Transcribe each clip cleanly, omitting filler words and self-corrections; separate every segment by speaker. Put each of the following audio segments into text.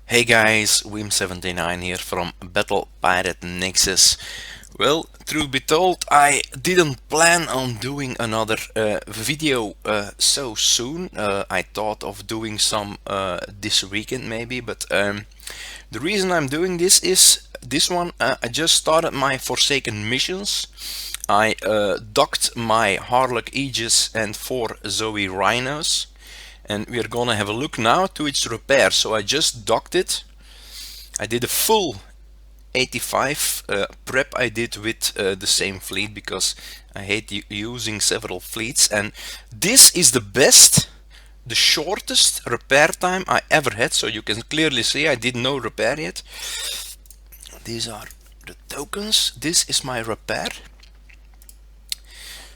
Speaker 1: Hey guys, Wim79 here from Battle Pirate Nexus. Well, truth be told, I didn't plan on doing another video so soon. I thought of doing some this weekend maybe, but the reason I'm doing this is this one. I just started my Forsaken missions. I docked my Harlock Aegis and 4 Zoe Rhinos, and we're gonna have a look now to its repair. So I just docked it. I did a full 85 prep. I did with the same fleet because I hate using several fleets, and this is the shortest repair time I ever had. So you can clearly see I did no repair yet. These are the tokens. This is my repair.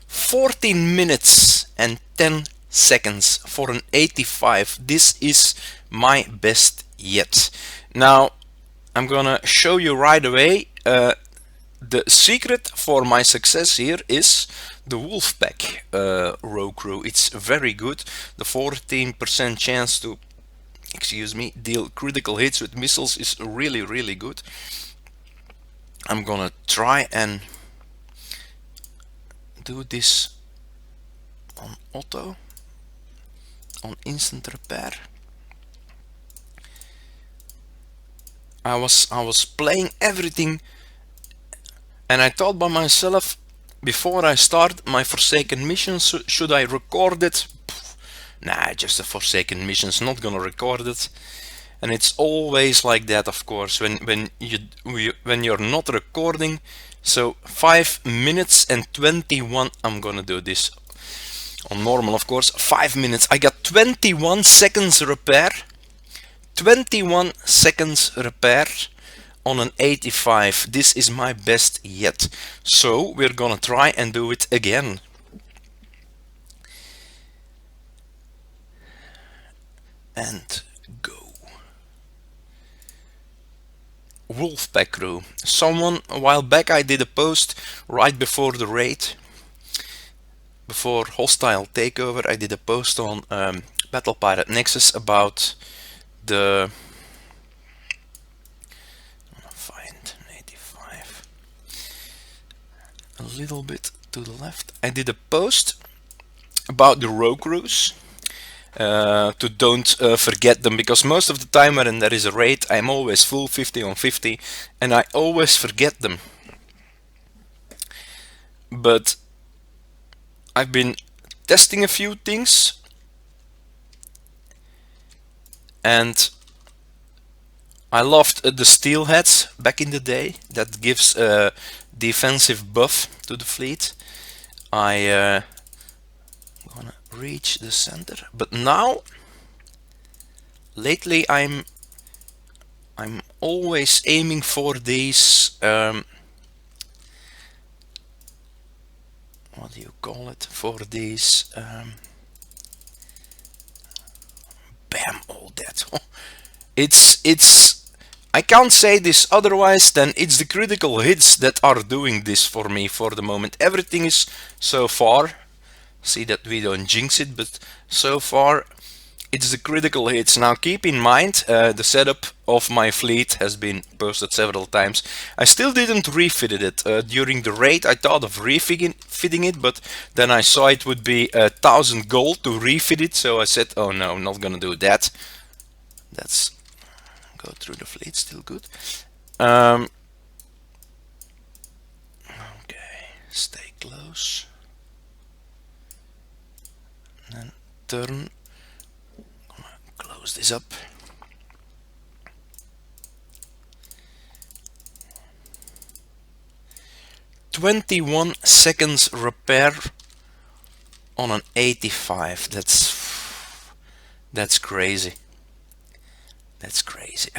Speaker 1: 14 minutes and 10 seconds for an 85. This is my best yet. Now I'm gonna show you right away. The secret for my success here is the Wolfpack row crew. It's very good. The 14% chance to, excuse me, deal critical hits with missiles is really good. I'm gonna try and do this on auto, on instant repair. I was playing everything, and I thought by myself before I start my Forsaken missions, should I record it? Nah, just a Forsaken missions, not gonna record it. And it's always like that, of course, when you're not recording. So 5 minutes and 21. I'm gonna do this on normal, of course. 5 minutes. I got 21 seconds repair. 21 seconds repair on an 85. This is my best yet. So we're gonna try and do it again. And go. Wolfpack crew. Someone a while back I did a post right before the raid, before hostile takeover. I did a post on Battle Pirate Nexus about the find 85 a little bit to the left. I did a post about the row crews. To don't forget them, because most of the time when there is a raid I'm always full 50 on 50 and I always forget them. But I've been testing a few things, and I loved the steelheads back in the day. That gives a defensive buff to the fleet. I wanna reach the center, but now lately I'm always aiming for these what do you call it, for these bam, all that. it's I can't say this otherwise than it's the critical hits that are doing this for me for the moment. Everything is so far, see that we don't jinx it, but so far it's the critical hits. Now keep in mind, the setup of my fleet has been posted several times. I still didn't refit it. During the raid I thought of refitting it, but then I saw it would be 1000 gold to refit it, so I said, oh no, I'm not gonna do that. That's go through the fleet, still good. Okay, stay close. And then turn. Close this up. "21 seconds repair on an 85. That's crazy. That's crazy.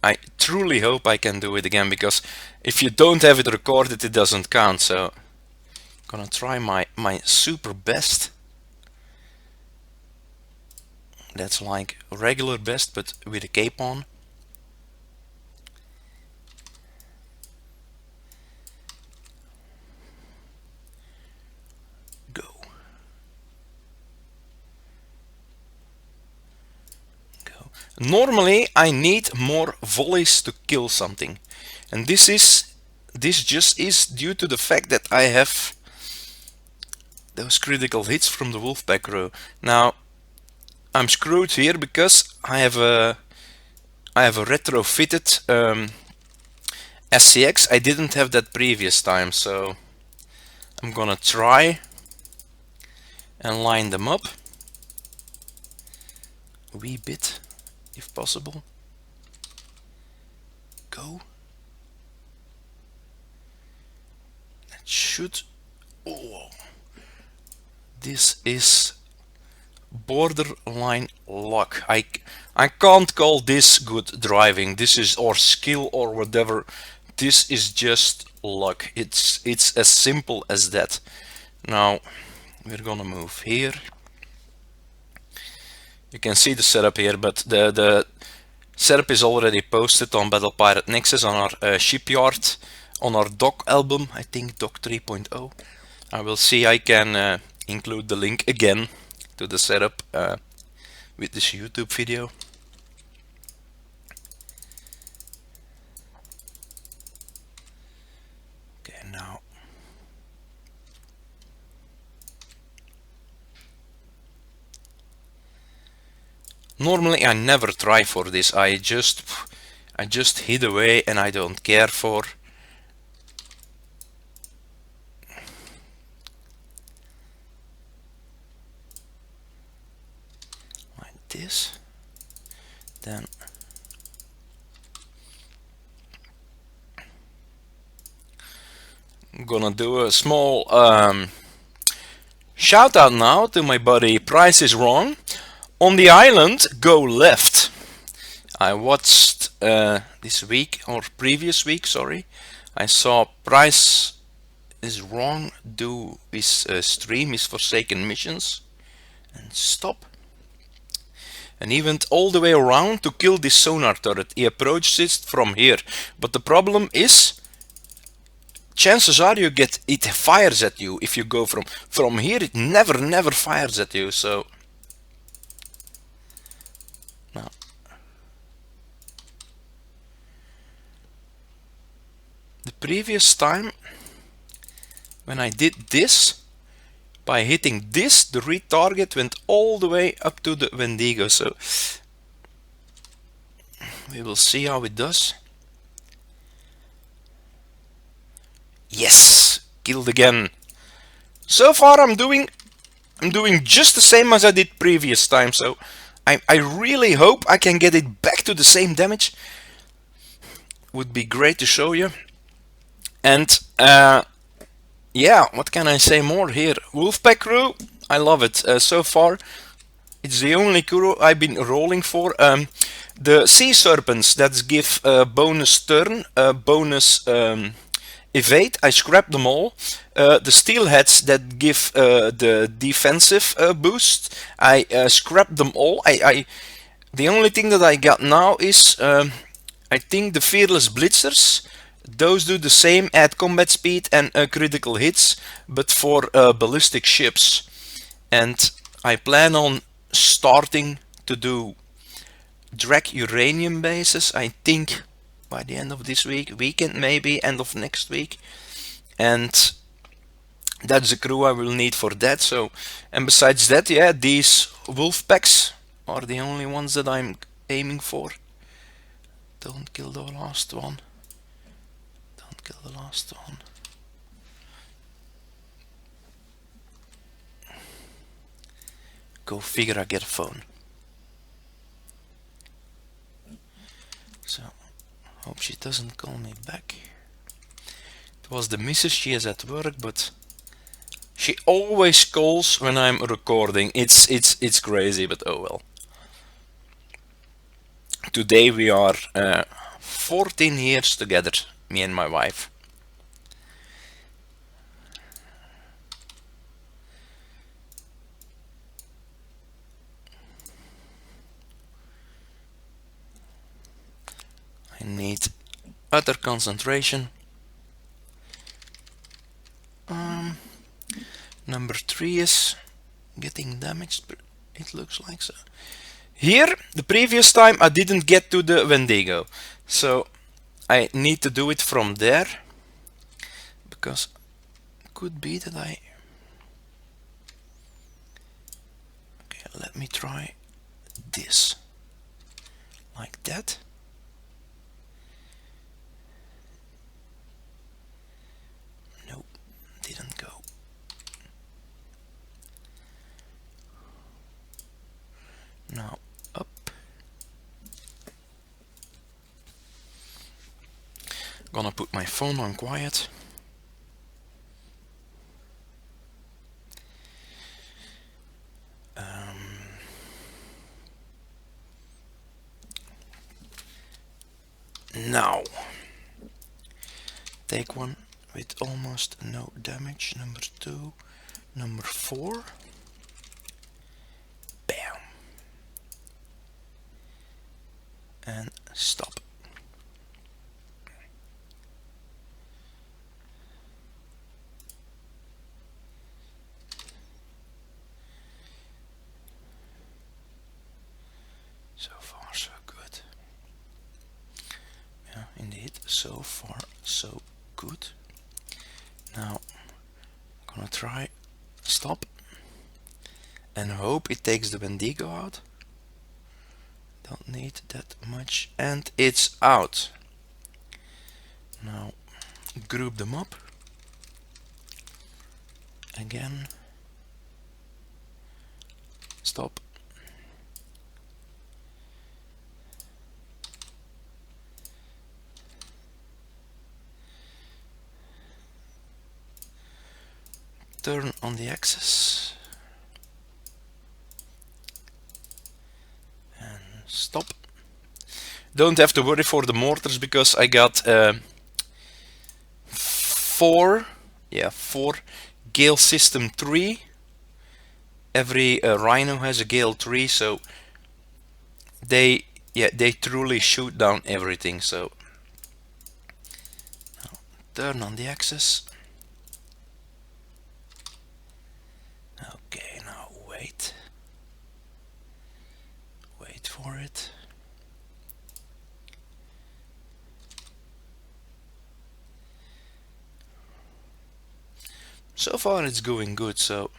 Speaker 1: I truly hope I can do it again, because if you don't have it recorded, it doesn't count. So I'm gonna try my super best. That's like regular best, but with a cape on. Go. Go. Normally I need more volleys to kill something, and this just is due to the fact that I have those critical hits from the Wolfpack row. Now I'm screwed here because I have a retrofitted SCX. I didn't have that previous time, so I'm gonna try and line them up a wee bit if possible. Go. That should. Oh, this is borderline luck. I can't call this good driving. This is or skill or whatever. This is just luck. It's as simple as that. Now we're gonna move here. You can see the setup here, but the setup is already posted on Battle Pirate Nexus on our shipyard, on our doc album, I think doc 3.0. I will see I can include the link again to the setup with this YouTube video. Okay, now normally I never try for this. I just hit away and I don't care for. Like this. Then I'm gonna do a small shout out now to my buddy Price is Wrong. On the island, go left. I watched this week, or previous week, sorry. I saw Price is Wrong do his stream, his Forsaken Missions, and stop. And he went all the way around to kill this sonar turret. He approached it from here, but the problem is, chances are it fires at you if you go from here. It never fires at you. So now the previous time when I did this, by hitting this, the retarget went all the way up to the Wendigo. So we will see how it does. Yes, killed again. So far I'm doing just the same as I did previous time, so I really hope I can get it back to the same damage. Would be great to show you. And yeah, what can I say more here? Wolfpack crew, I love it. So far it's the only crew I've been rolling for. The sea serpents that give bonus turn, bonus evade, I scrapped them all. The steelheads that give the defensive boost, I scrapped them all. The only thing that I got now is I think the fearless blitzers. Those do the same at combat speed and critical hits, but for ballistic ships. And I plan on starting to do drag uranium bases, I think by the end of this weekend maybe, end of next week. And that's the crew I will need for that. So, and besides that, yeah, these wolf packs are the only ones that I'm aiming for. Don't kill the last one. Don't kill the last one. Go figure, I get a phone. So, hope she doesn't call me back. It was the missus, she is at work, but she always calls when I'm recording. It's crazy, but oh well. Today we are 14 years together, me and my wife. I need utter concentration. Number 3 is getting damaged, but it looks like so. Here, the previous time I didn't get to the Wendigo, so I need to do it from there, because it could be that okay, let me try this, like that. Nope, didn't go. Now up. Gonna put my phone on quiet. Now take one with almost no damage. Number 2, number 4. Bam. And stop. So far so good. Yeah, indeed, so far so good. Now I'm gonna try stop and hope it takes the Wendigo out. Don't need that much, and it's out. Now group them up again. Stop. Turn on the axis and stop. Don't have to worry for the mortars, because I got 4 Gale System 3. Every Rhino has a Gale 3, so they truly shoot down everything. So now turn on the axis. Okay, now wait for it. So far it's going good, so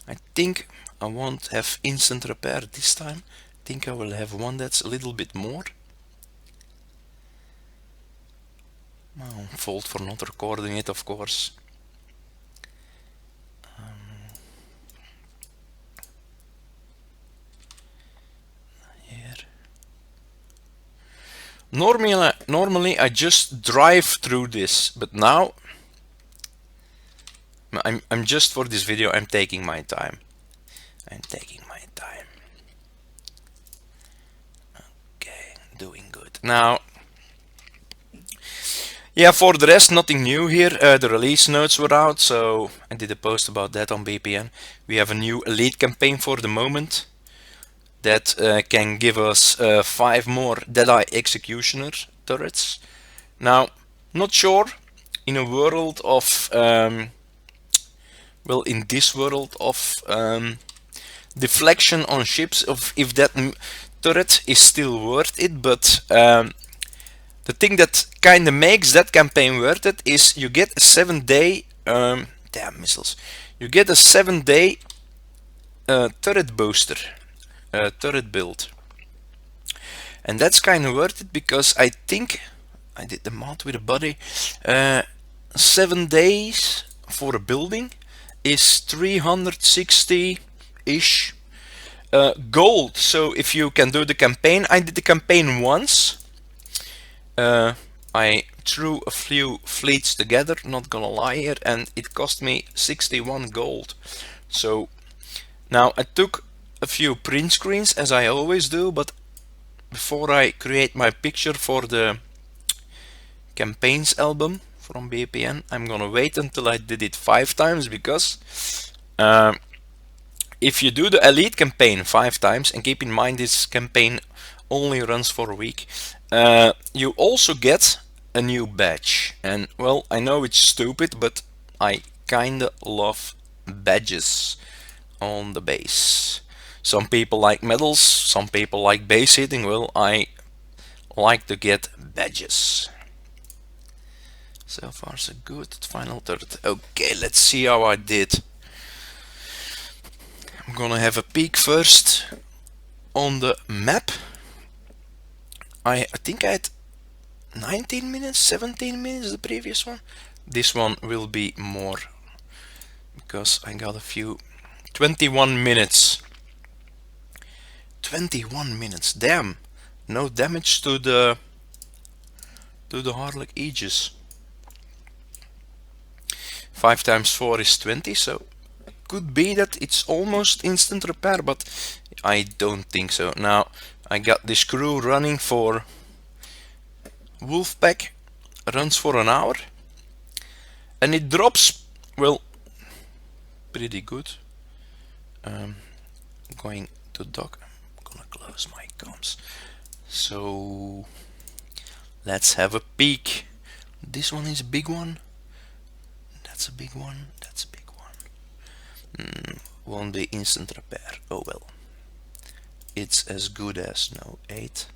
Speaker 1: I think I won't have instant repair this time. I think I will have one that's a little bit more. Well, fault for not recording it, of course. Here. Normally I just drive through this, but now I'm just for this video, I'm taking my time. Okay, doing good. Now, yeah, for the rest, nothing new here. The release notes were out, so I did a post about that on BPN. We have a new elite campaign for the moment that can give us 5 more Deadeye Executioner turrets. Now, not sure in a world of well, in this world of deflection on ships, of if that turret is still worth it, but the thing that kind of makes that campaign worth it is you get a 7-day damn missiles. You get a 7-day turret booster, turret build, and that's kind of worth it, because I think I did the math with a buddy. 7 days for a building is 360-ish gold. So if you can do the campaign, I did the campaign once. I threw a few fleets together, not gonna lie here, and it cost me 61 gold. So now I took a few print screens, as I always do, but before I create my picture for the campaigns album from BPN, I'm gonna wait until I did it 5 times, because if you do the elite campaign 5 times, and keep in mind this campaign only runs for a week, you also get a new badge. And well, I know it's stupid, but I kinda love badges on the base. Some people like medals, some people like base hitting. Well, I like to get badges. So far so good. Final third. Okay, let's see how I did. I'm gonna have a peek first on the map. I think I had 19 minutes, 17 minutes the previous one. This one will be more because I got a few. 21 minutes. 21 minutes. Damn. No damage to the Harlock Aegis. 5 times 4 is 20, so could be that it's almost instant repair, but I don't think so. Now I got this crew running for Wolfpack, runs for an hour, and it drops, well, pretty good. Going to dock. I'm gonna close my comms. So let's have a peek. This one is a big one. That's a big one. That's a big one. Won't be instant repair. Oh well. It's as good as no 8.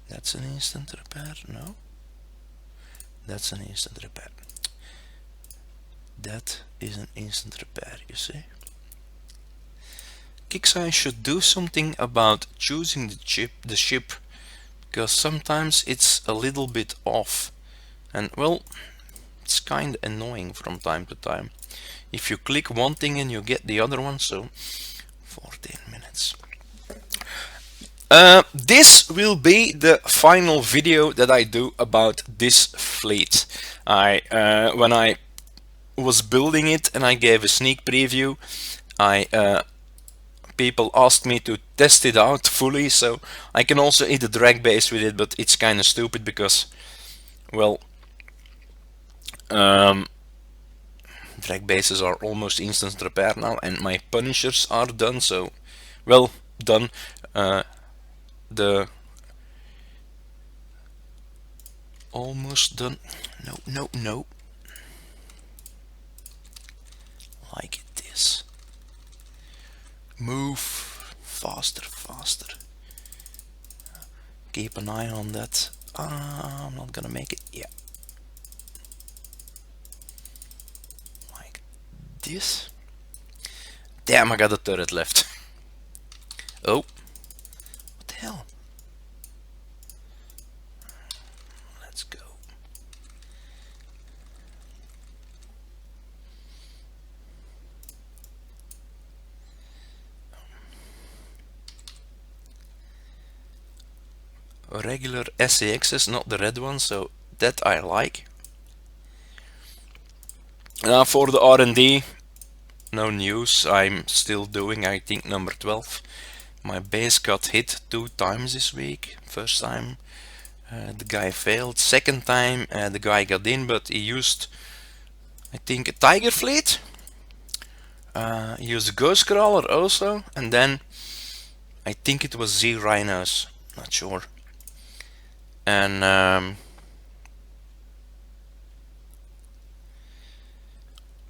Speaker 1: That's an instant repair. No. That's an instant repair. That is an instant repair, you see. Kixeye should do something about choosing the ship, because sometimes it's a little bit off, and well, it's kind of annoying from time to time. If you click one thing and you get the other one, so 14 minutes. This will be the final video that I do about this fleet. When I was building it and I gave a sneak preview, people asked me to test it out fully, so I can also hit a drag base with it, but it's kind of stupid because, well, drag bases are almost instant repair now, and my punishers are done, so, well, done. The almost done. No. Like this. Move faster. Keep an eye on that. I'm not gonna make it. Yeah. Like this. Damn, I got a turret left. Oh. What the hell? Let's go. Regular SAXs, not the red one, so that I like. Now for the R&D, no news. I'm still doing, I think, number 12. My base got hit 2 times this week. First time the guy failed. Second time the guy got in, but he used, I think, a Tiger Fleet. He used a Ghost Crawler also, and then I think it was Zoe Rhinos, not sure. And I'm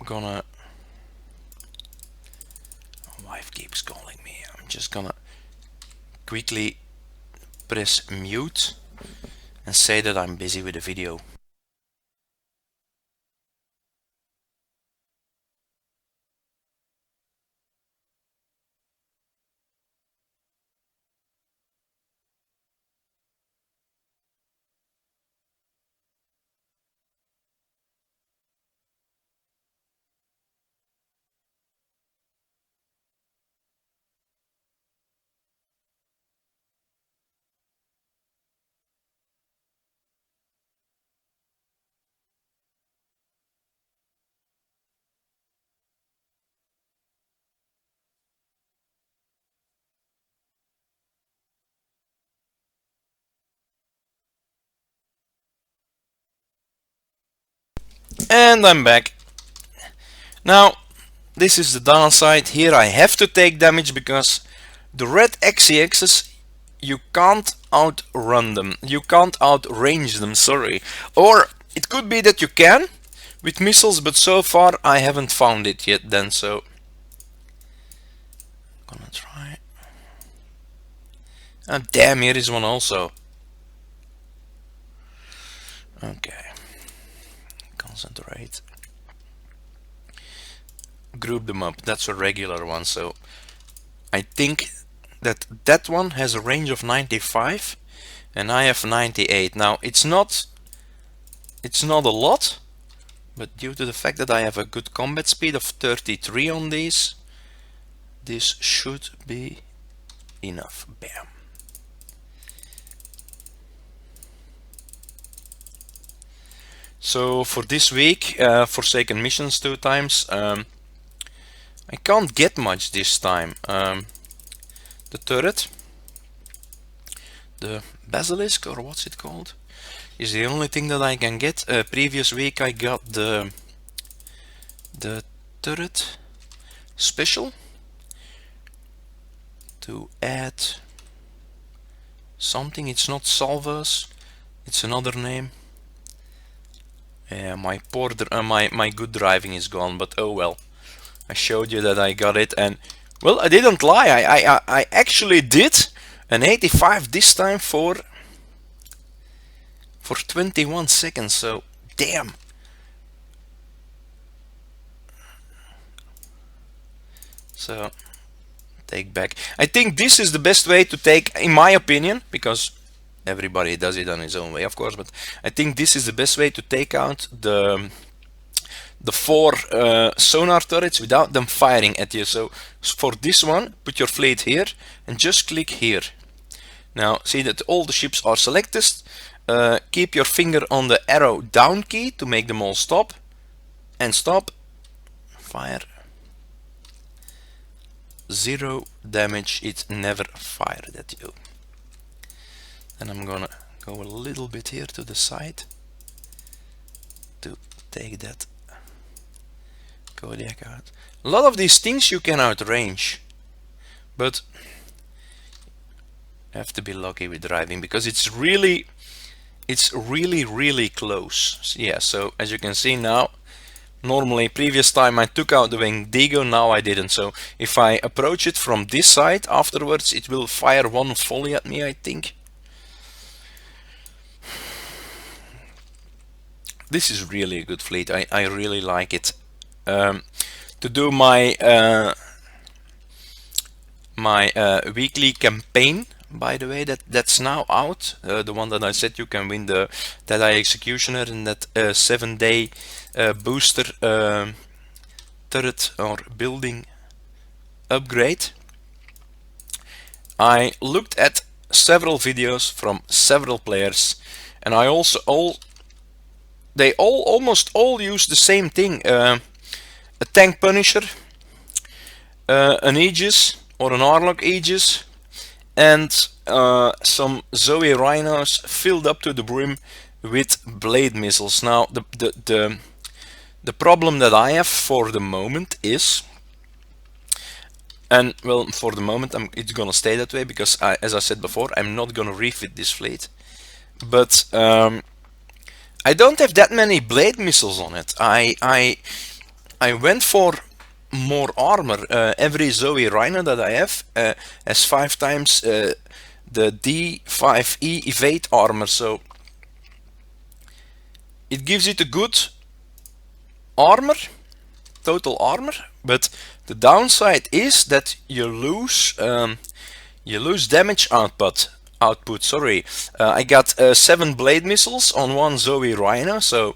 Speaker 1: gonna, my wife keeps calling me. I'm just gonna quickly press mute and say that I'm busy with the video. And I'm back. Now, this is the downside. Here I have to take damage because the red XCXs, you can't outrun them. You can't outrange them, sorry. Or it could be that you can with missiles, but so far I haven't found it yet then, so Gonna try. Oh damn, here is one also. Okay. Concentrate. Group them up. That's a regular one, so I think that that one has a range of 95 and I have 98. Now it's not a lot, but due to the fact that I have a good combat speed of 33 on these, this should be enough. Bam. So for this week, Forsaken missions 2 times. I can't get much this time. The turret, the basilisk, or what's it called, is the only thing that I can get. Previous week I got the turret special to add something. It's not salvos, it's another name. Yeah, my good driving is gone, but oh well. I showed you that I got it, and well, I didn't lie. I actually did an 85 this time for 21 seconds. So damn. So take back. I think this is the best way to take, in my opinion, because everybody does it on his own way, of course, but I think this is the best way to take out the 4 sonar turrets without them firing at you. So for this one, put your fleet here and just click here. Now see that all the ships are selected. Keep your finger on the arrow down key to make them all stop, and stop. Fire. 0 damage, it never fired at you. And I'm gonna go a little bit here to the side to take that Kodiak out. A lot of these things you can outrange, but you have to be lucky with driving, because it's really close. So, yeah, so as you can see now, normally previous time I took out the Wendigo, now I didn't. So if I approach it from this side afterwards, it will fire one volley at me, I think. This is really a good fleet. I really like it. To do my weekly campaign, by the way, that's now out. The one that I said you can win the Deadeye Executioner and that 7-day booster turret or building upgrade. I looked at several videos from several players, and I also almost all use the same thing. A tank Punisher, an Aegis or an Harlock Aegis, and some Zoe Rhinos filled up to the brim with blade missiles. Now the problem that I have for the moment is, and well, for the moment it's gonna stay that way, because as I said before, I'm not gonna refit this fleet, but I don't have that many blade missiles on it. I went for more armor. Every Zoe Rhino that I have has 5 times the D5E evade armor, so it gives it a good armor, total armor, but the downside is that you lose damage output. Sorry, I got 7 blade missiles on one Zoe Rhino, so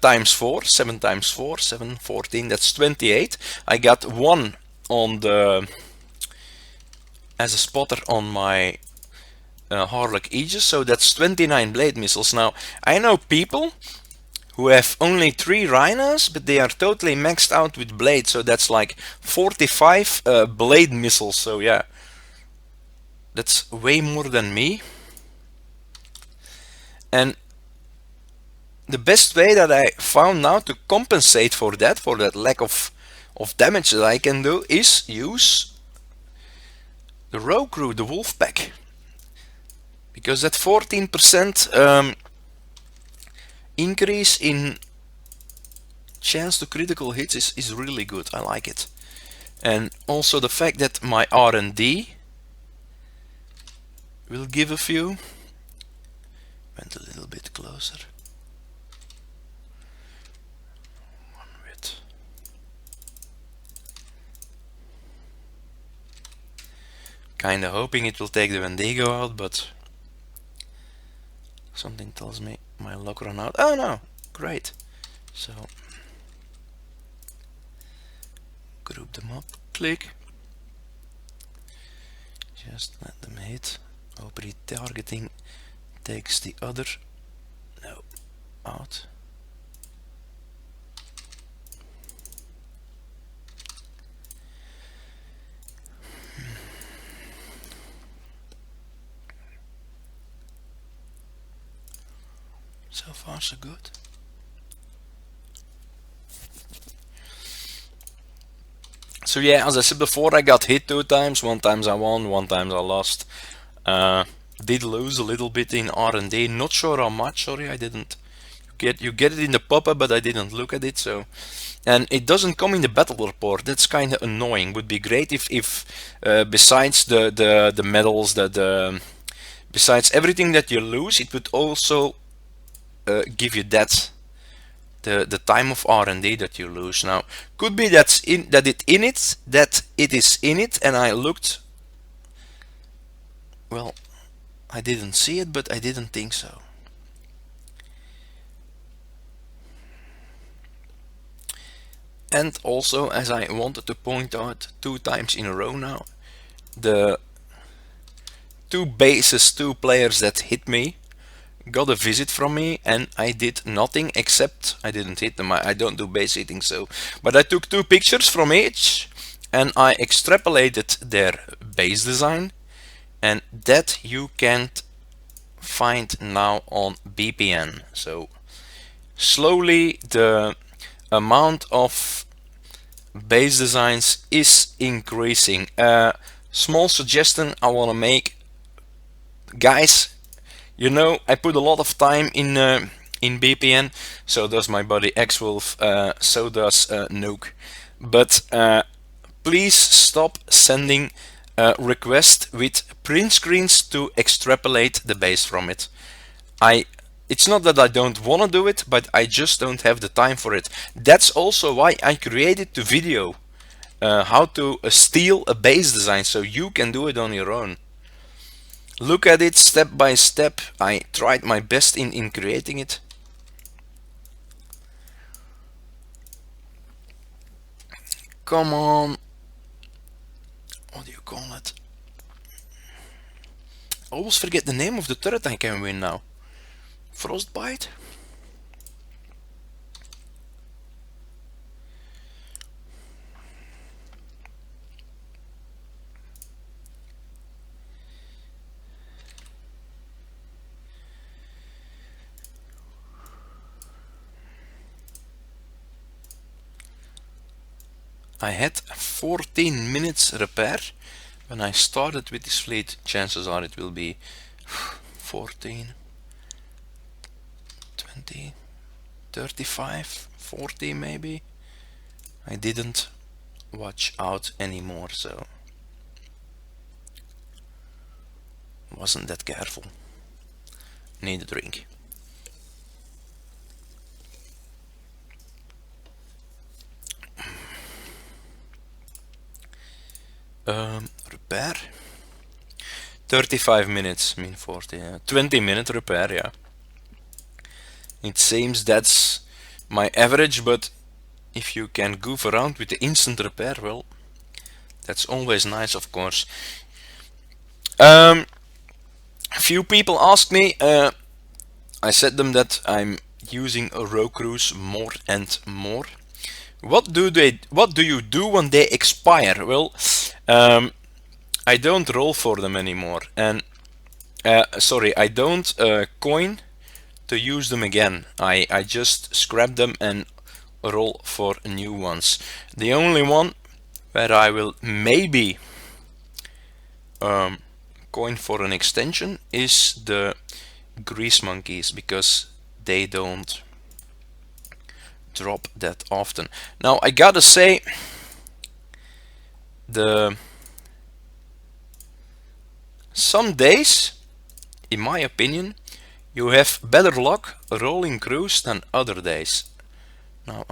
Speaker 1: times 4, 7 times 4, 7, 14, that's 28. I got 1 on the as a spotter on my Harlock Aegis, so that's 29 blade missiles. Now I know people who have only 3 Rhinos, but they are totally maxed out with blades, so that's like 45 blade missiles. So yeah, that's way more than me. And the best way that I found now to compensate for that lack of damage that I can do, is use the rogue crew, the wolf pack, because that 14% increase in chance to critical hits is really good. I like it. and also the fact that my R&D will give a few. Went a little bit closer. One bit. Kinda hoping it will take the Wendigo out, but something tells me my luck run out. Oh no! Great. So group them up. Click. Just let them hit. Hope retargeting takes the other out. So far so good. So yeah, as I said before, I got hit 2 times. One time I won, one time I lost. Did lose a little bit in R&D. Not sure how much. Sorry, I didn't. You get it in the pop-up, but I didn't look at it. So, and it doesn't come in the battle report. That's kind of annoying. Would be great if besides the medals, besides everything that you lose, it would also give you that. The time of R&D that you lose. Now, could be that it is in it, and I looked. Well, I didn't see it, but I didn't think so. And also, as I wanted to point out 2 times in a row now, the 2 players that hit me got a visit from me, and I did nothing except I didn't hit them. I don't do base hitting, so, but I took 2 pictures from each and I extrapolated their base design, and that you can't find now on BPN. So slowly the amount of base designs is increasing. Small suggestion I want to make, guys. You know, I put a lot of time in BPN, so does my buddy X-Wolf, so does Nuke. But please stop sending requests with print screens to extrapolate the base from it. It's not that I don't want to do it, but I just don't have the time for it. That's also why I created the video how to steal a base design, so you can do it on your own. Look at it step by step. I tried my best in creating it. Come on. What do you call it? I always forget the name of the turret I can win now. Frostbite? I had 14 minutes repair when I started with this fleet. Chances are it will be 14, 20, 35, 40 maybe. I didn't watch out anymore, so wasn't that careful. Need a drink. Repair 35 minutes, mean 40, 20-minute repair, yeah. It seems that's my average, but if you can goof around with the instant repair, well, that's always nice, of course. A few people asked me, I said them that I'm using a row crews more and more. What do you do when they expire? Well, I don't roll for them anymore, and sorry, I don't coin to use them again. I just scrap them and roll for new ones. The only one where I will maybe coin for an extension is the grease monkeys, because they don't drop that often. Now I gotta say, some days, in my opinion, you have better luck rolling crews than other days. Now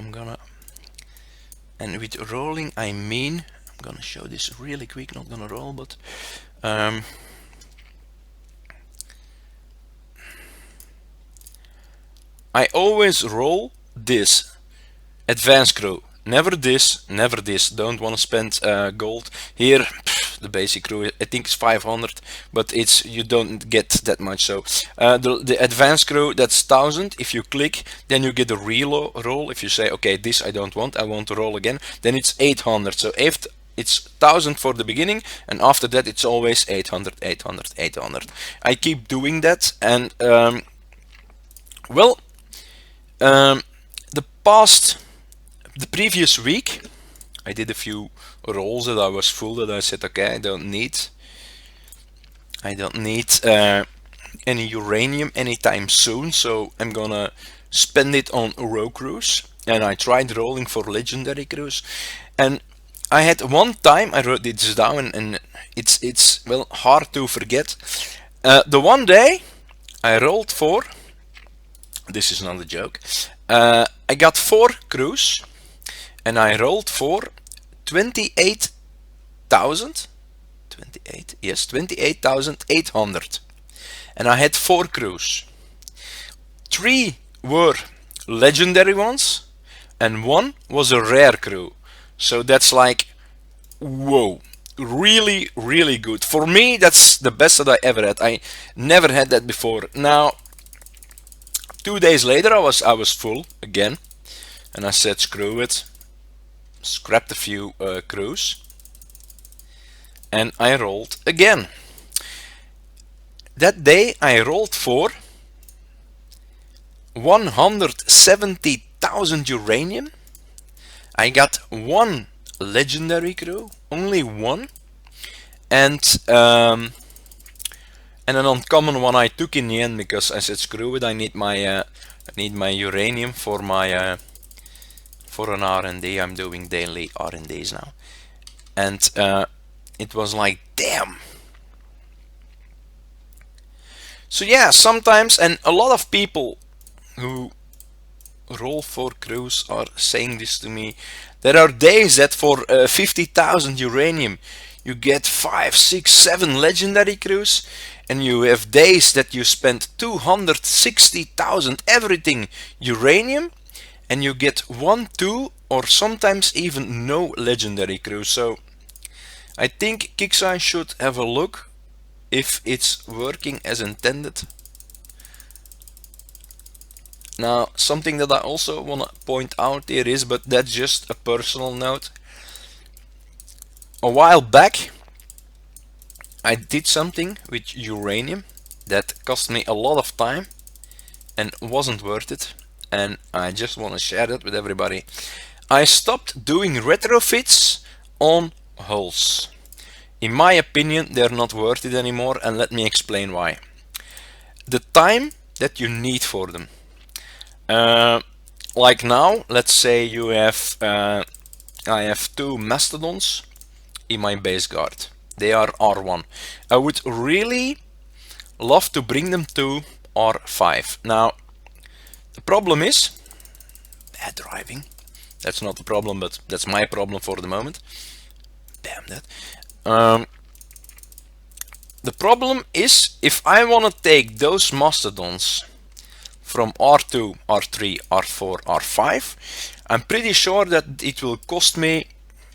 Speaker 1: and with rolling I mean, I'm gonna show this really quick, not gonna roll, but I always roll this advanced crew. Never this, never this. Don't want to spend gold here. The basic crew I think is 500, but you don't get that much. So the advanced crew, that's 1000. If you click, then you get a roll. If you say, okay, this I don't want, I want to roll again, then it's 800. So if it's 1000 for the beginning, and after that it's always 800, 800, 800. I keep doing that, and well, the previous week I did a few rolls that I was full, that I said, okay, I don't need any uranium anytime soon, so I'm gonna spend it on row crews. And I tried rolling for legendary crews, and I had one time, I wrote this down, and it's well hard to forget. The one day I rolled for, this is not a joke, I got 4 crews and I rolled for 28,000, 28,800, and I had 4 crews. 3 were legendary ones and 1 was a rare crew. So that's like, whoa, really, really good. For me, that's the best that I ever had. I never had that before. Now, 2 days later, I was full again, and I said, screw it. Scrapped a few crews, and I rolled again. That day I rolled for 170,000 uranium. I got 1 legendary crew, only 1, and an uncommon one I took in the end, because I said, screw it, I need my uranium for my for an R&D. I'm doing daily R&Ds now, and it was like, damn. So yeah, sometimes, and a lot of people who roll for crews are saying this to me, there are days that for 50,000 uranium you get 5, 6, 7 legendary crews, and you have days that you spend 260,000 everything uranium, and you get 1, 2, or sometimes even no legendary crews. So I think Kixeye should have a look if it's working as intended. Now, something that I also want to point out here is, but that's just a personal note. A while back I did something with uranium that cost me a lot of time and wasn't worth it, and I just want to share that with everybody. I stopped doing retrofits on hulls. In my opinion, they're not worth it anymore, and let me explain why. The time that you need for them. Like now, let's say you have I have 2 mastodons in my base guard. They are R1. I would really love to bring them to R5. Now, the problem is bad driving. That's not the problem, but that's my problem for the moment. Damn that. The problem is, if I want to take those mastodons from R2, R3, R4, R5, I'm pretty sure that it will cost me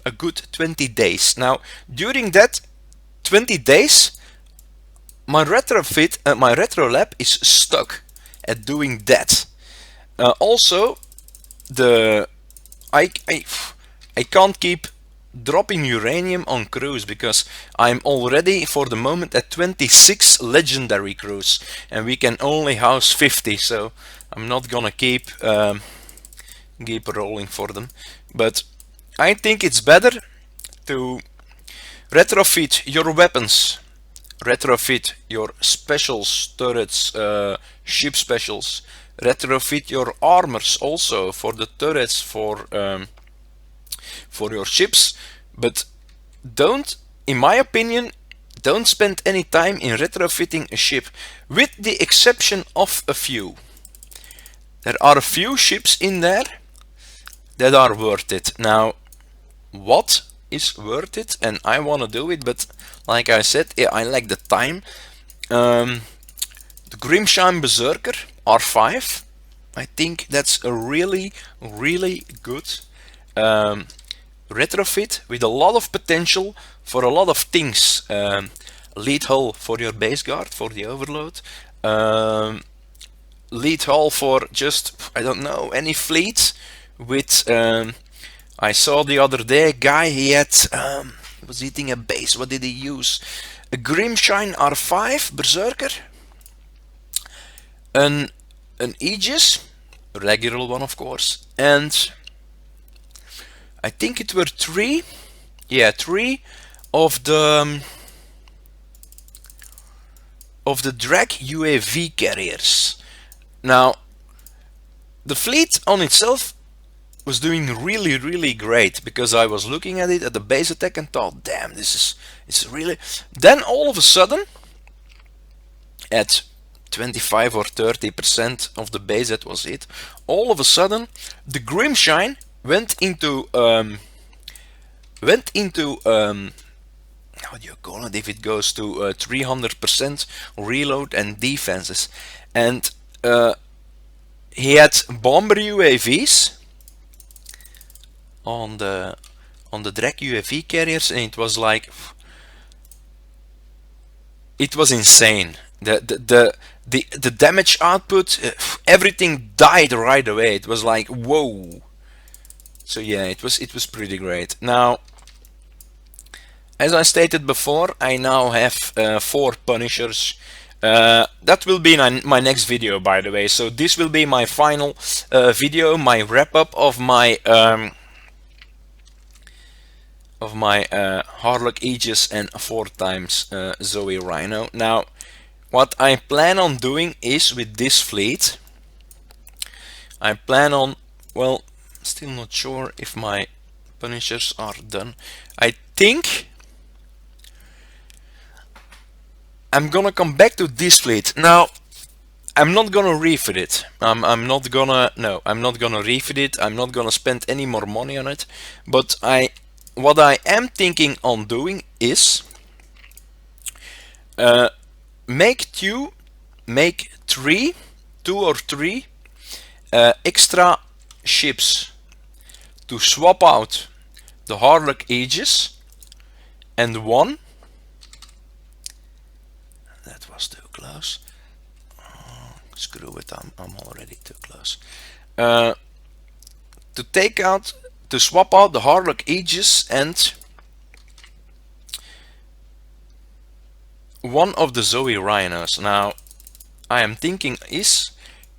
Speaker 1: a good 20 days. Now, during that 20 days, my retrofit, my retro lab is stuck at doing that. Also, I can't keep dropping uranium on crews, because I'm already for the moment at 26 legendary crews, and we can only house 50, so I'm not gonna keep rolling for them. But I think it's better to retrofit your weapons, retrofit your specials, turrets, ship specials, retrofit your armors also for the turrets, for your ships, but don't, in my opinion, don't spend any time in retrofitting a ship, with the exception of a few. There are a few ships in there that are worth it. Now, what is worth it? And I want to do it, but like I said, I lack the time. The Grimshine Berserker R5. I think that's a really, really good retrofit with a lot of potential for a lot of things. Lead hull for your base guard, for the overload. Lead hull for just, I don't know, any fleet with, I saw the other day a guy, he had, was eating a base, what did he use? A Grimshine R5 Berserker, an Aegis, a regular one of course, and I think it were three of the drag UAV carriers. Now, the fleet on itself was doing really, really great, because I was looking at it at the base attack and thought, damn, it's really. Then all of a sudden, at 25 or 30% of the base that was it, all of a sudden the Grimshine went into how do you call it, if it goes to 300% reload and defenses, and he had bomber UAVs on the drag UAV carriers, and it was like, it was insane. The damage output, everything died right away. It was like, whoa. So yeah, it was pretty great. Now, as I stated before, I now have 4 Punishers. That will be my next video, by the way. So this will be my final video, my wrap up of my Harlock Aegis and 4 times Zoe Rhino. Now, what I plan on doing is, with this fleet, I plan on, well, still not sure if my Punishers are done. I think I'm gonna come back to this fleet. Now, I'm not gonna refit it. I'm not gonna refit it. I'm not gonna spend any more money on it. But what I am thinking on doing is make 2 or 3 extra ships to swap out the Harlock Aegis, and 1, that was too close, screw it, I'm already too close, to swap out the Harlock Aegis and 1 of the Zoe Rhinos. Now, I am thinking is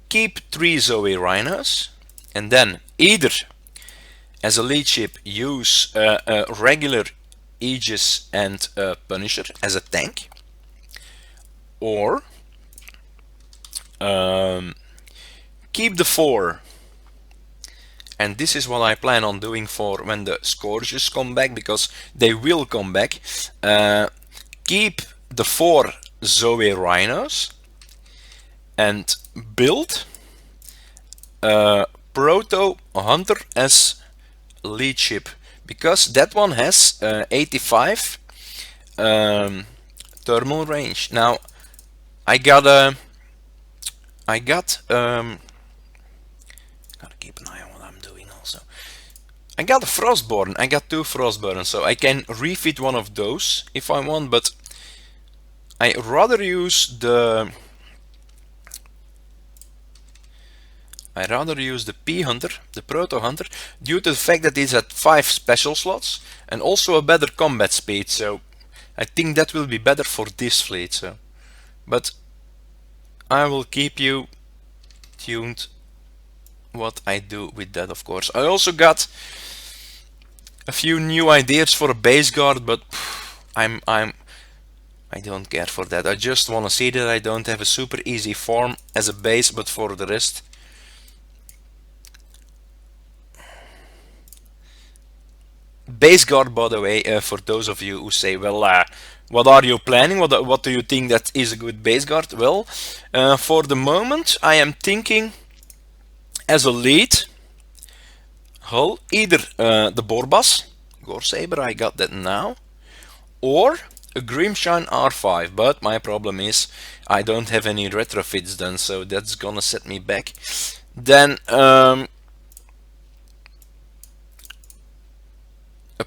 Speaker 1: keep 3 Zoe Rhinos, and then either as a lead ship use a regular Aegis and Punisher as a tank, or keep the 4, and this is what I plan on doing for when the Scourges come back, because they will come back. Keep the 4 Zoe Rhinos and build Proto Hunter as lead ship, because that one has 85 thermal range. Now, I gotta keep an eye on what I'm doing also. I got a Frostborn, I got 2 Frostborn, so I can refit one of those if I want, but I rather use the P Hunter, the Proto Hunter, due to the fact that it's at 5 special slots and also a better combat speed. So I think that will be better for this fleet. So, but I will keep you tuned what I do with that, of course. I also got a few new ideas for a base guard, but I don't care for that. I just want to see that I don't have a super easy form as a base, but for the rest, Base guard, by the way, for those of you who say, well, what are you planning? What do you think that is a good base guard? Well, for the moment, I am thinking as a lead hull, either the Borbas, Gore Saber, I got that now, or a Grimshine R5, but my problem is I don't have any retrofits done, so that's gonna set me back. Then a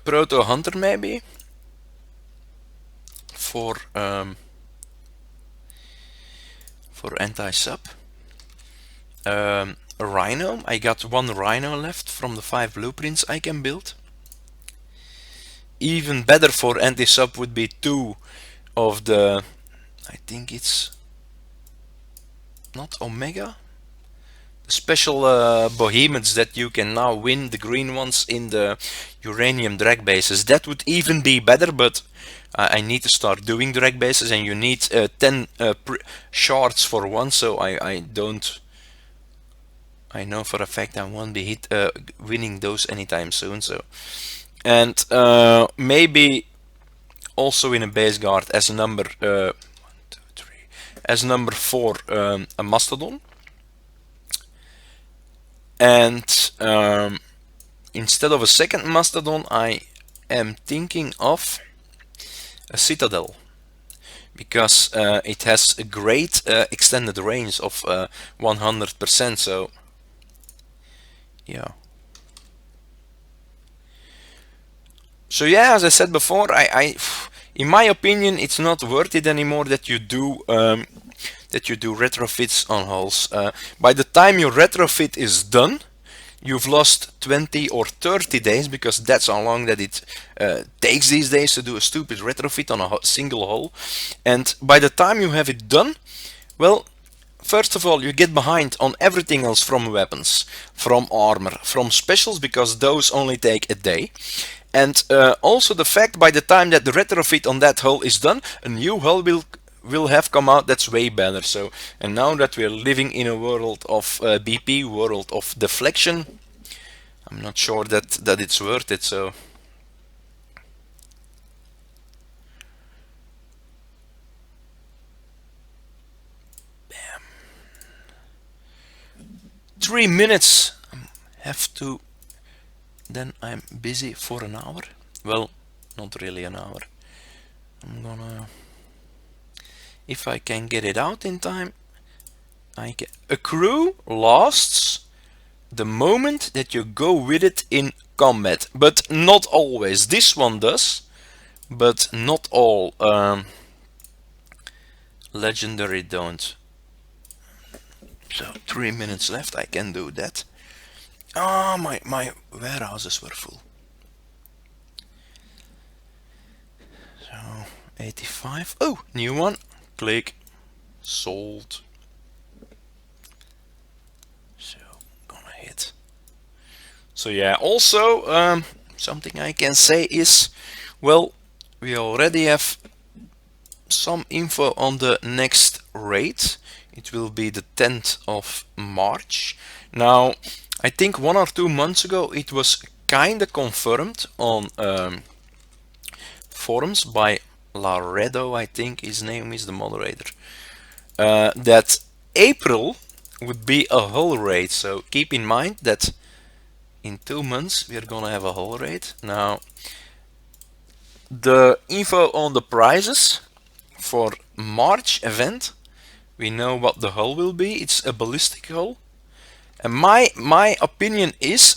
Speaker 1: Proto Hunter maybe for anti-sub. A Rhino, I got one Rhino left from the 5 blueprints I can build. Even better for anti-sub would be 2 of the, I think it's not Omega, the special behemoths that you can now win, the green ones in the Uranium drag bases. That would even be better, but I need to start doing drag bases, and you need 10 shards for one, so I know for a fact I won't be winning those anytime soon. So, and maybe also in a base guard as number 1, 2, 3, as number 4 a Mastodon, and instead of a second Mastodon I am thinking of a Citadel, because it has a great extended range of 100%. So yeah. So yeah, as I said before, in my opinion, it's not worth it anymore that you do retrofits on hulls. By the time your retrofit is done, you've lost 20 or 30 days, because that's how long that it takes these days to do a stupid retrofit on a single hull. And by the time you have it done, well, first of all, you get behind on everything else, from weapons, from armor, from specials, because those only take a day. And also the fact, by the time that the retrofit on that hull is done, a new hull will have come out that's way better. So, and now that we're living in a world of BP, world of deflection, I'm not sure that it's worth it. So bam. 3 minutes. Have to. Then I'm busy for an hour. Well, not really an hour. I'm gonna, if I can get it out in time, I can. A crew lasts the moment that you go with it in combat, but not always. This one does, but not all. Legendary don't. So 3 minutes left, I can do that. Ah, my warehouses were full. So 85. Oh, new one. Click. Sold. So gonna hit. So yeah, also something I can say is, well, we already have some info on the next raid. It will be the 10th of March. Now, I think 1 or 2 months ago it was kinda confirmed on forums by Laredo, I think his name is, the moderator, that April would be a hull raid. So keep in mind that in 2 months we are gonna have a hull raid. Now, the info on the prizes for March event, we know what the hull will be. It's a ballistic hull. And my opinion is,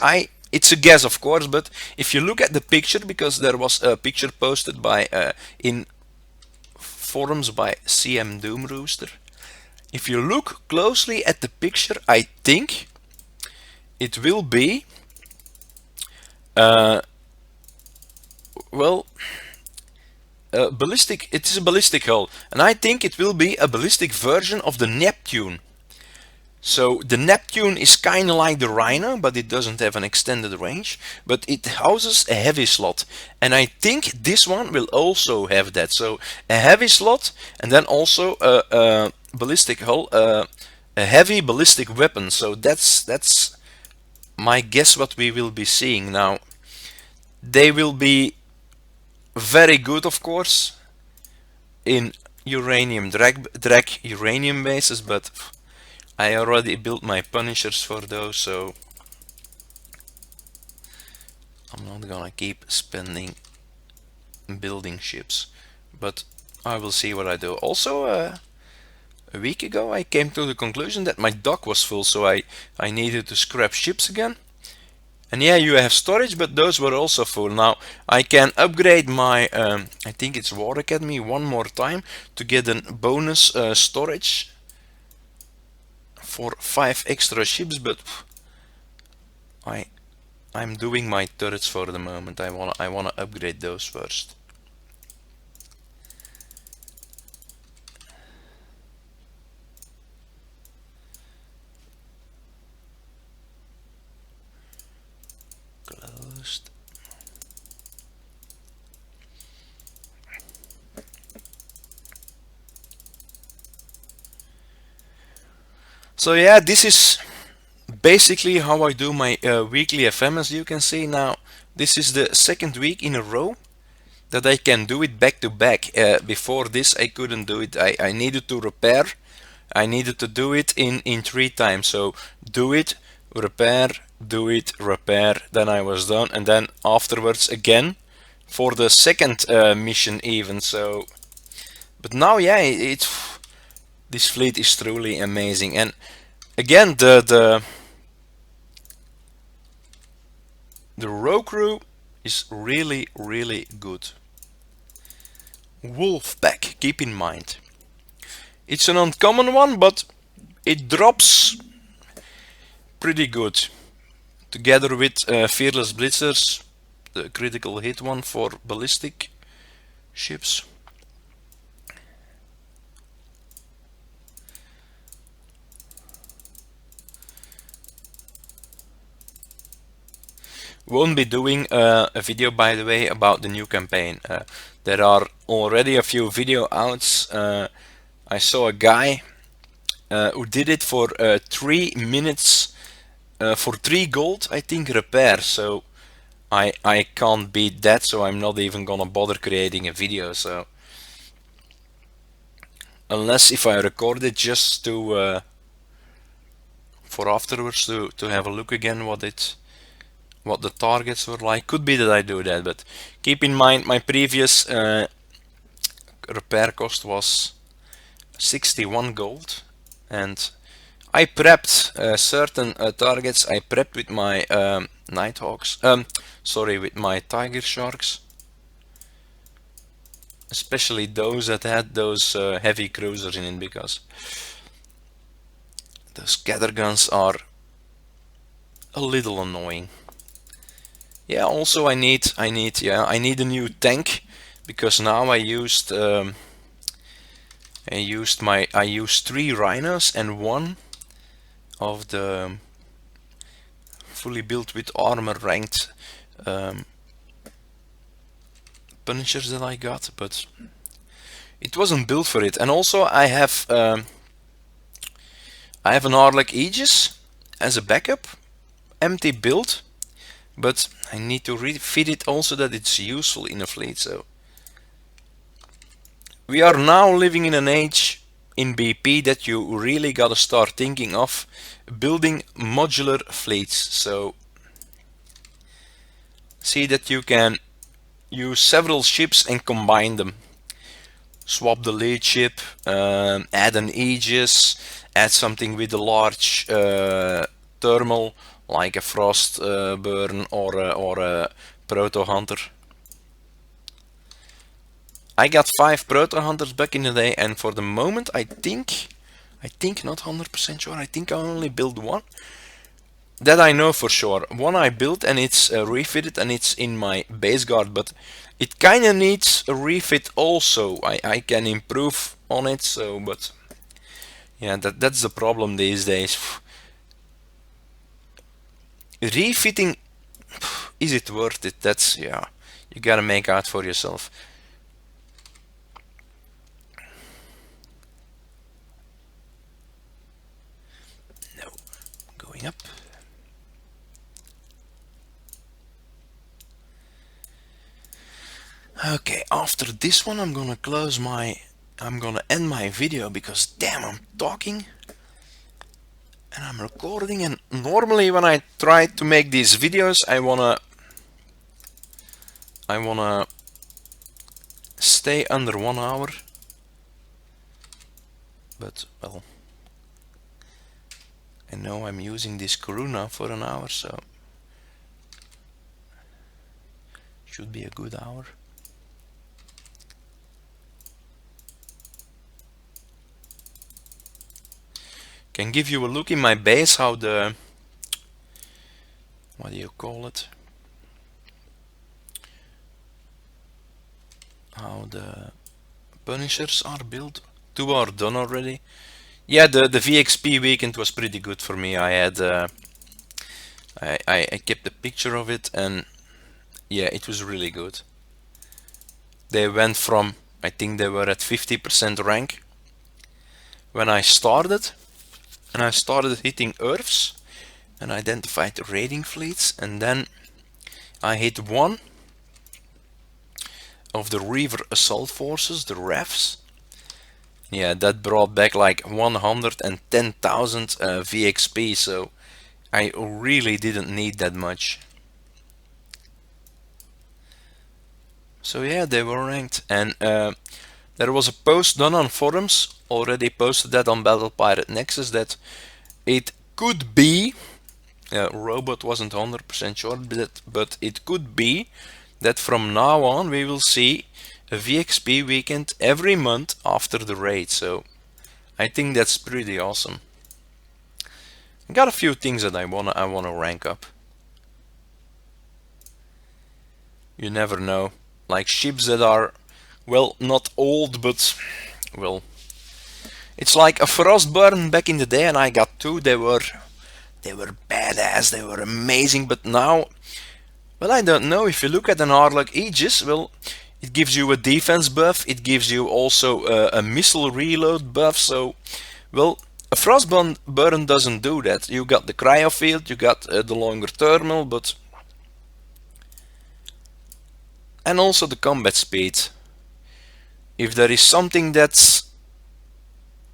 Speaker 1: it's a guess of course, but if you look at the picture, because there was a picture posted by in forums by CM Doomrooster, if you look closely at the picture, I think it will be well, ballistic. It is a ballistic hull, and I think it will be a ballistic version of the Neptune. So the Neptune is kind of like the Rhino, but it doesn't have an extended range, but it houses a heavy slot, and I think this one will also have that. So a heavy slot, and then also a ballistic hull, a heavy ballistic weapon. So that's my guess what we will be seeing. Now, They will be very good, of course, in uranium drag uranium bases, but I already built my punishers for those, so I'm not gonna keep spending building ships, but I will see what I do. Also, a week ago I came to the conclusion that my dock was full, so I needed to scrap ships again. And yeah, you have storage, but those were also full. Now I can upgrade my, I think it's War Academy one more time to get a bonus storage for 5 extra ships, but I'm doing my turrets for the moment. I wanna upgrade those first. Closed. So yeah, this is basically how I do my weekly FM. As you can see now, this is the second week in a row that I can do it back to back. Before this I couldn't do it. I needed to repair. I needed to do it in 3 times. So do it, repair, do it, repair, then I was done, and then afterwards again for the second mission even. So but now, yeah, this fleet is truly amazing. And again, the row crew is really good. Wolfpack, keep in mind, it's an uncommon one, but it drops pretty good together with Fearless Blitzers, the critical hit one for ballistic ships. Won't be doing a video, by the way, about the new campaign. There are already a few video outs. I saw a guy who did it for 3 minutes for 3 gold, I think, repair. So I can't beat that, so I'm not even gonna bother creating a video. So unless if I record it just to for afterwards to have a look again what the targets were like. Could be that I do that, but keep in mind my previous repair cost was 61 gold, and I prepped certain targets. I prepped with my Nighthawks, sorry, with my Tiger Sharks, especially those that had those heavy cruisers in it, because those scatter guns are a little annoying. Yeah, also I need a new tank, because now I used 3 Rhinos and 1 of the fully built with armor ranked punishers that I got, but it wasn't built for it. And also I have an Harlock Aegis as a backup, empty build, but I need to refit it also that it's useful in a fleet. So we are now living in an age in BP that you really gotta start thinking of building modular fleets. So see that you can use several ships and combine them. Swap the lead ship, add an Aegis, add something with a large thermal like a frost burn or a proto hunter. I got 5 proto hunters back in the day, and for the moment I think not 100% sure, I think I only built 1. That I know for sure. 1 I built and it's refitted and it's in my base guard, but it kinda needs a refit also. I can improve on it, so, but yeah, that's the problem these days. Refitting, is it worth it? That's, yeah, you gotta make out for yourself. No, going up. Okay, after this one I'm gonna end my video because damn, I'm talking and I'm recording, and normally when I try to make these videos I wanna stay under 1 hour, but well, I know I'm using this Corona for an hour, so should be a good hour. Can give you a look in my base how the, what do you call it, how the punishers are built. 2 are done already. Yeah, the VXP weekend was pretty good for me. I had I kept a picture of it, and yeah, it was really good. They went from, I think they were at 50% rank when I started, and I started hitting Earths and identified the raiding fleets, and then I hit one of the Reaver Assault Forces, the RAFs. Yeah, that brought back like 110,000 VXP, so I really didn't need that much. So yeah, they were ranked, and there was a post done on forums, already posted that on Battle Pirate Nexus, that it could be, Robot wasn't 100% sure, but it could be that from now on we will see a VXP weekend every month after the raid, so I think that's pretty awesome. I got a few things that I wanna rank up. You never know. Like ships that are, well, not old, but, well, it's like a Frostburn back in the day, and I got two. They were badass, they were amazing, but now, well, I don't know. If you look at an Harlock Aegis, well, it gives you a defense buff, it gives you also a missile reload buff, so, well, a Frostburn doesn't do that. You got the cryo field, you got the longer thermal, but, and also the combat speed. If there is something that's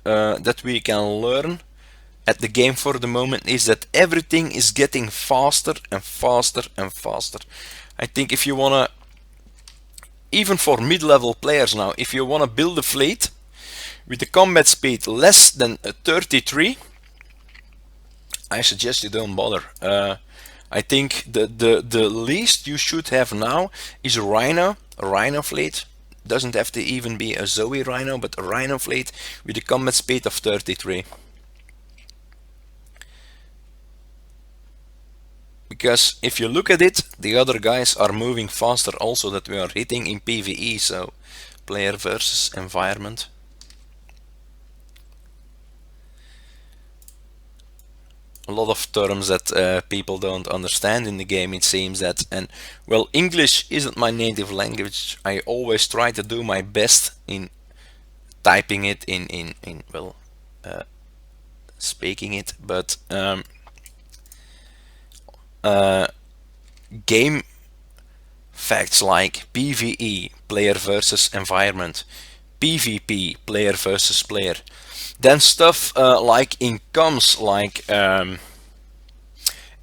Speaker 1: that we can learn at the game for the moment, is that everything is getting faster and faster and faster. I think if you wanna, even for mid-level players now, if you wanna build a fleet with a combat speed less than 33, I suggest you don't bother. I think the least you should have now is a Rhino fleet. Doesn't have to even be a Zoe Rhino, but a Rhino fleet with a combat speed of 33. Because if you look at it, the other guys are moving faster also that we are hitting in PvE, so player versus environment. A lot of terms that people don't understand in the game, it seems that, and well, English isn't my native language. I always try to do my best in typing it, in well, speaking it, but game facts like PvE, player versus environment, PvP, player versus player, then stuff like in comms, like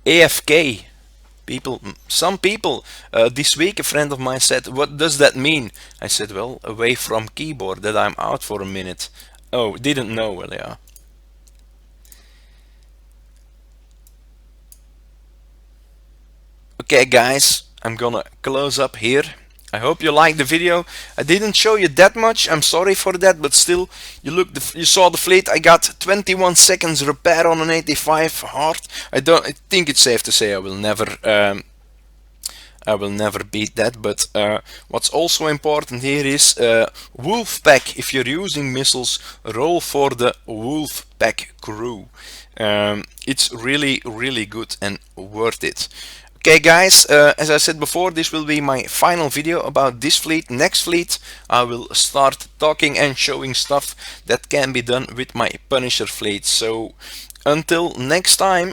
Speaker 1: AFK. Some people, this week a friend of mine said, what does that mean? I said, well, away from keyboard, that I'm out for a minute. Oh, didn't know. Well, yeah. Okay guys, I'm gonna close up here. I hope you liked the video. I didn't show you that much, I'm sorry for that, but still, you saw the fleet. I got 21 seconds repair on an 85 hard. I think it's safe to say I will never beat that, but what's also important here is wolf pack. If you're using missiles, roll for the wolf pack crew. It's really good and worth it. Okay guys, as I said before, this will be my final video about this fleet. Next fleet I will start talking and showing stuff that can be done with my Punisher fleet. So until next time,